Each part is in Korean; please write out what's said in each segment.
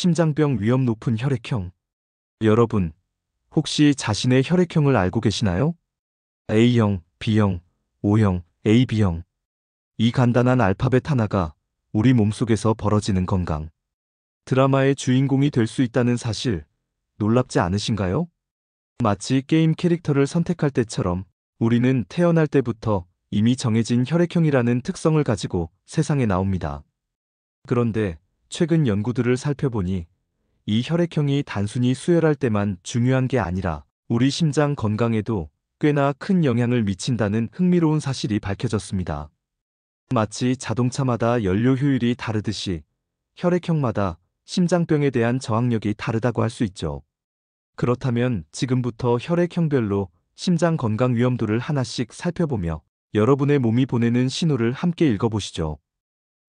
심장병 위험 높은 혈액형. 여러분, 혹시 자신의 혈액형을 알고 계시나요? A형, B형, O형, AB형. 이 간단한 알파벳 하나가 우리 몸속에서 벌어지는 건강. 드라마의 주인공이 될 수 있다는 사실, 놀랍지 않으신가요? 마치 게임 캐릭터를 선택할 때처럼 우리는 태어날 때부터 이미 정해진 혈액형이라는 특성을 가지고 세상에 나옵니다. 그런데 최근 연구들을 살펴보니 이 혈액형이 단순히 수혈할 때만 중요한 게 아니라 우리 심장 건강에도 꽤나 큰 영향을 미친다는 흥미로운 사실이 밝혀졌습니다. 마치 자동차마다 연료 효율이 다르듯이 혈액형마다 심장병에 대한 저항력이 다르다고 할 수 있죠. 그렇다면 지금부터 혈액형별로 심장 건강 위험도를 하나씩 살펴보며 여러분의 몸이 보내는 신호를 함께 읽어보시죠.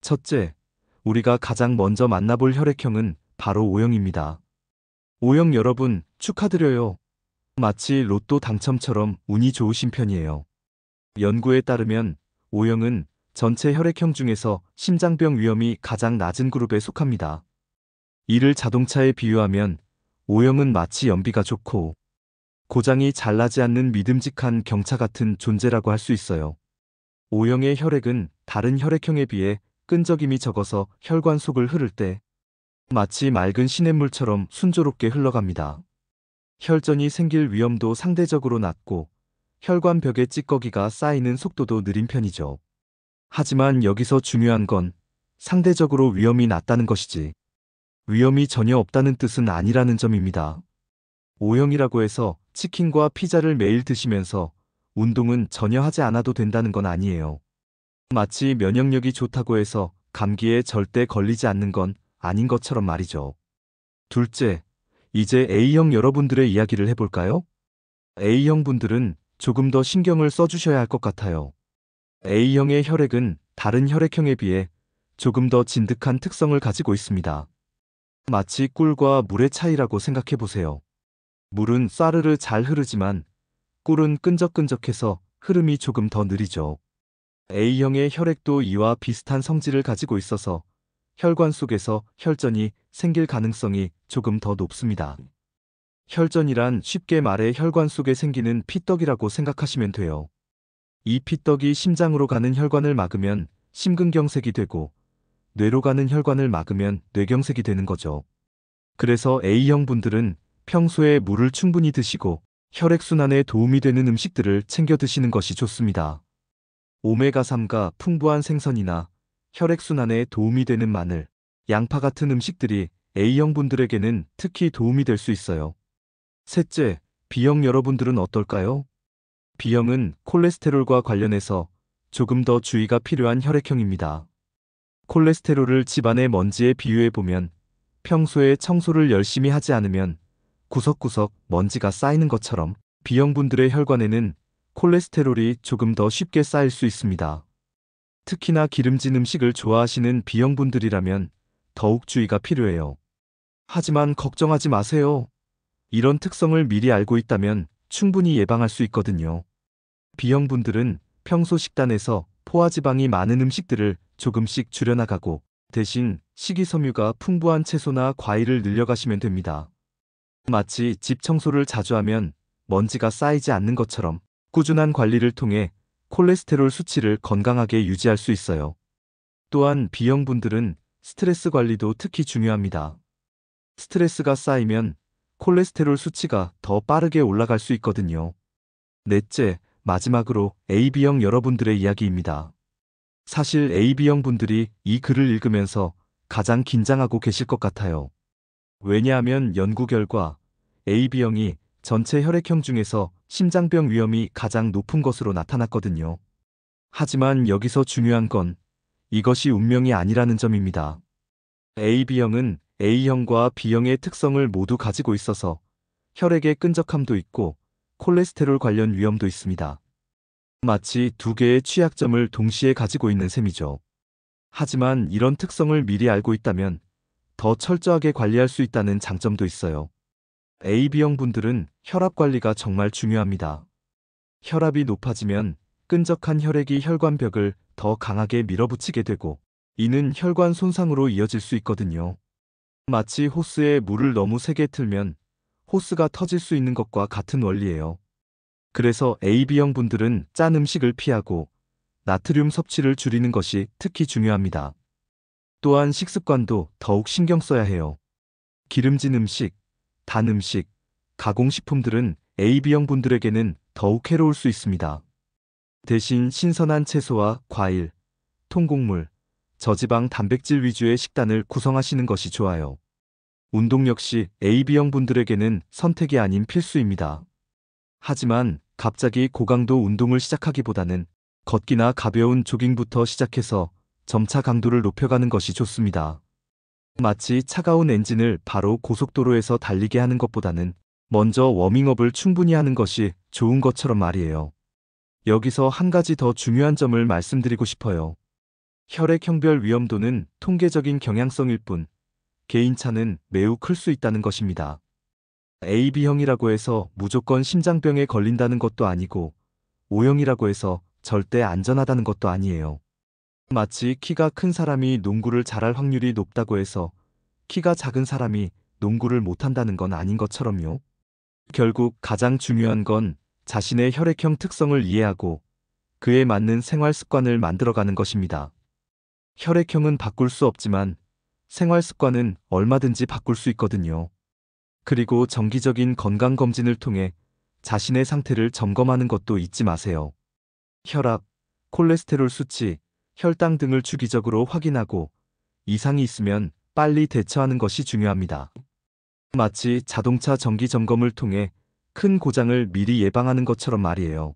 첫째, 우리가 가장 먼저 만나볼 혈액형은 바로 O형입니다. O형 여러분, 축하드려요. 마치 로또 당첨처럼 운이 좋으신 편이에요. 연구에 따르면 O형은 전체 혈액형 중에서 심장병 위험이 가장 낮은 그룹에 속합니다. 이를 자동차에 비유하면 O형은 마치 연비가 좋고 고장이 잘 나지 않는 믿음직한 경차 같은 존재라고 할 수 있어요. O형의 혈액은 다른 혈액형에 비해 끈적임이 적어서 혈관 속을 흐를 때 마치 맑은 시냇물처럼 순조롭게 흘러갑니다. 혈전이 생길 위험도 상대적으로 낮고 혈관 벽에 찌꺼기가 쌓이는 속도도 느린 편이죠. 하지만 여기서 중요한 건 상대적으로 위험이 낮다는 것이지 위험이 전혀 없다는 뜻은 아니라는 점입니다. O형이라고 해서 치킨과 피자를 매일 드시면서 운동은 전혀 하지 않아도 된다는 건 아니에요. 마치 면역력이 좋다고 해서 감기에 절대 걸리지 않는 건 아닌 것처럼 말이죠. 둘째, 이제 A형 여러분들의 이야기를 해볼까요? A형 분들은 조금 더 신경을 써주셔야 할 것 같아요. A형의 혈액은 다른 혈액형에 비해 조금 더 진득한 특성을 가지고 있습니다. 마치 꿀과 물의 차이라고 생각해 보세요. 물은 싸르르 잘 흐르지만 꿀은 끈적끈적해서 흐름이 조금 더 느리죠. A형의 혈액도 이와 비슷한 성질을 가지고 있어서 혈관 속에서 혈전이 생길 가능성이 조금 더 높습니다. 혈전이란 쉽게 말해 혈관 속에 생기는 피떡이라고 생각하시면 돼요. 이 피떡이 심장으로 가는 혈관을 막으면 심근경색이 되고 뇌로 가는 혈관을 막으면 뇌경색이 되는 거죠. 그래서 A형 분들은 평소에 물을 충분히 드시고 혈액순환에 도움이 되는 음식들을 챙겨 드시는 것이 좋습니다. 오메가3가 풍부한 생선이나 혈액순환에 도움이 되는 마늘, 양파 같은 음식들이 A형 분들에게는 특히 도움이 될 수 있어요. 셋째, B형 여러분들은 어떨까요? B형은 콜레스테롤과 관련해서 조금 더 주의가 필요한 혈액형입니다. 콜레스테롤을 집안의 먼지에 비유해보면 평소에 청소를 열심히 하지 않으면 구석구석 먼지가 쌓이는 것처럼 B형분들의 혈관에는 콜레스테롤이 조금 더 쉽게 쌓일 수 있습니다. 특히나 기름진 음식을 좋아하시는 B형분들이라면 더욱 주의가 필요해요. 하지만 걱정하지 마세요. 이런 특성을 미리 알고 있다면 충분히 예방할 수 있거든요. B형분들은 평소 식단에서 포화지방이 많은 음식들을 조금씩 줄여나가고 대신 식이섬유가 풍부한 채소나 과일을 늘려가시면 됩니다. 마치 집 청소를 자주 하면 먼지가 쌓이지 않는 것처럼 꾸준한 관리를 통해 콜레스테롤 수치를 건강하게 유지할 수 있어요. 또한 B형분들은 스트레스 관리도 특히 중요합니다. 스트레스가 쌓이면 콜레스테롤 수치가 더 빠르게 올라갈 수 있거든요. 넷째, 마지막으로 AB형 여러분들의 이야기입니다. 사실 AB형 분들이 이 글을 읽으면서 가장 긴장하고 계실 것 같아요. 왜냐하면 연구 결과 AB형이 전체 혈액형 중에서 심장병 위험이 가장 높은 것으로 나타났거든요. 하지만 여기서 중요한 건 이것이 운명이 아니라는 점입니다. AB형은 A형과 B형의 특성을 모두 가지고 있어서 혈액의 끈적함도 있고 콜레스테롤 관련 위험도 있습니다. 마치 두 개의 취약점을 동시에 가지고 있는 셈이죠. 하지만 이런 특성을 미리 알고 있다면 더 철저하게 관리할 수 있다는 장점도 있어요. AB형 분들은 혈압 관리가 정말 중요합니다. 혈압이 높아지면 끈적한 혈액이 혈관벽을 더 강하게 밀어붙이게 되고 이는 혈관 손상으로 이어질 수 있거든요. 마치 호스에 물을 너무 세게 틀면 호스가 터질 수 있는 것과 같은 원리예요. 그래서 AB형 분들은 짠 음식을 피하고 나트륨 섭취를 줄이는 것이 특히 중요합니다. 또한 식습관도 더욱 신경 써야 해요. 기름진 음식, 단 음식, 가공식품들은 AB형 분들에게는 더욱 해로울 수 있습니다. 대신 신선한 채소와 과일, 통곡물, 저지방 단백질 위주의 식단을 구성하시는 것이 좋아요. 운동 역시 AB형 분들에게는 선택이 아닌 필수입니다. 하지만 갑자기 고강도 운동을 시작하기보다는 걷기나 가벼운 조깅부터 시작해서 점차 강도를 높여가는 것이 좋습니다. 마치 차가운 엔진을 바로 고속도로에서 달리게 하는 것보다는 먼저 워밍업을 충분히 하는 것이 좋은 것처럼 말이에요. 여기서 한 가지 더 중요한 점을 말씀드리고 싶어요. 혈액형별 위험도는 통계적인 경향성일 뿐, 개인차는 매우 클 수 있다는 것입니다. AB형이라고 해서 무조건 심장병에 걸린다는 것도 아니고, O형이라고 해서 절대 안전하다는 것도 아니에요. 마치 키가 큰 사람이 농구를 잘할 확률이 높다고 해서 키가 작은 사람이 농구를 못한다는 건 아닌 것처럼요. 결국 가장 중요한 건 자신의 혈액형 특성을 이해하고 그에 맞는 생활 습관을 만들어가는 것입니다. 혈액형은 바꿀 수 없지만 생활 습관은 얼마든지 바꿀 수 있거든요. 그리고 정기적인 건강검진을 통해 자신의 상태를 점검하는 것도 잊지 마세요. 혈압, 콜레스테롤 수치, 혈당 등을 주기적으로 확인하고 이상이 있으면 빨리 대처하는 것이 중요합니다. 마치 자동차 정기 점검을 통해 큰 고장을 미리 예방하는 것처럼 말이에요.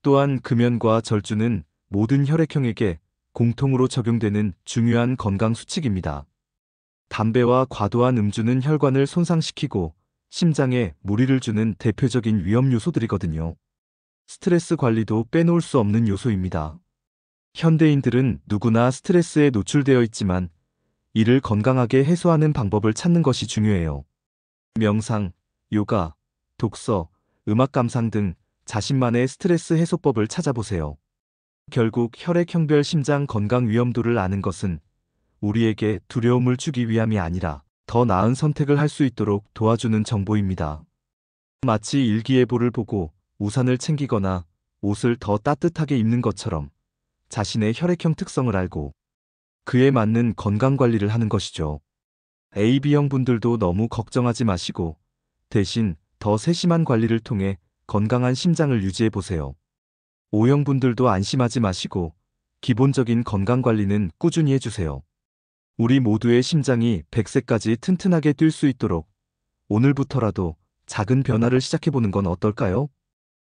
또한 금연과 절주는 모든 혈액형에게 공통으로 적용되는 중요한 건강 수칙입니다. 담배와 과도한 음주는 혈관을 손상시키고 심장에 무리를 주는 대표적인 위험 요소들이거든요. 스트레스 관리도 빼놓을 수 없는 요소입니다. 현대인들은 누구나 스트레스에 노출되어 있지만 이를 건강하게 해소하는 방법을 찾는 것이 중요해요. 명상, 요가, 독서, 음악 감상 등 자신만의 스트레스 해소법을 찾아보세요. 결국 혈액형별 심장 건강 위험도를 아는 것은 우리에게 두려움을 주기 위함이 아니라 더 나은 선택을 할 수 있도록 도와주는 정보입니다. 마치 일기예보를 보고 우산을 챙기거나 옷을 더 따뜻하게 입는 것처럼 자신의 혈액형 특성을 알고 그에 맞는 건강관리를 하는 것이죠. AB형 분들도 너무 걱정하지 마시고 대신 더 세심한 관리를 통해 건강한 심장을 유지해 보세요. O형 분들도 안심하지 마시고 기본적인 건강관리는 꾸준히 해주세요. 우리 모두의 심장이 100세까지 튼튼하게 뛸 수 있도록 오늘부터라도 작은 변화를 시작해보는 건 어떨까요?